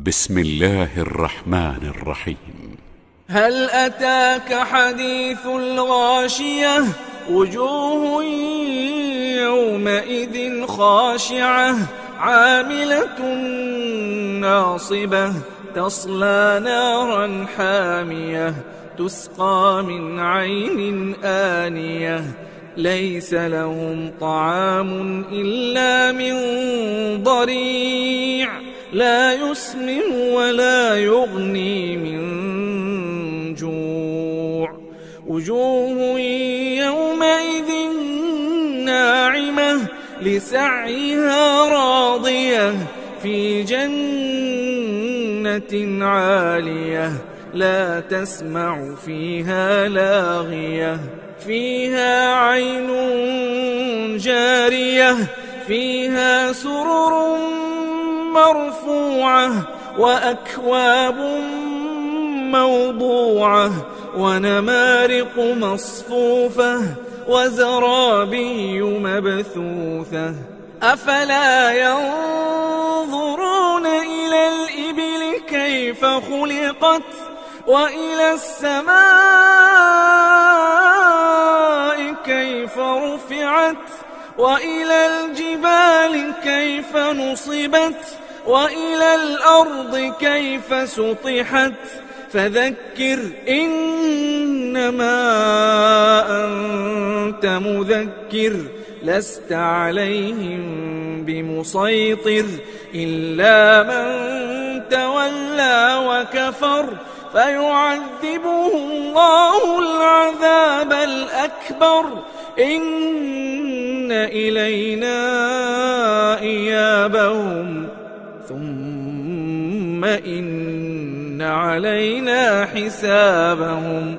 بسم الله الرحمن الرحيم. هل أتاك حديث الغاشية؟ وجوه يومئذ خاشعة عاملة ناصبة تصلى نارا حامية تسقى من عين آنية ليس لهم طعام إلا من ضريع لا يسمن ولا يغني من جوع. وجوه يومئذ ناعمة لسعيها راضية في جنة عالية لا تسمع فيها لاغية فيها عين جارية فيها سرر مرفوعة وأكواب موضوعة ونمارق مصفوفة وزرابي مبثوثة أفلا ينظرون إلى الإبل كيف خلقت وإلى السماء كيف رفعت وإلى الجبال كيف نصبت وإلى الأرض كيف سطحت فذكر إنما أنت مذكر لست عليهم بمسيطر إلا من تولى وكفر فيعذبه الله العذاب الأكبر إن إلينا إيابهم ثم إن علينا حسابهم.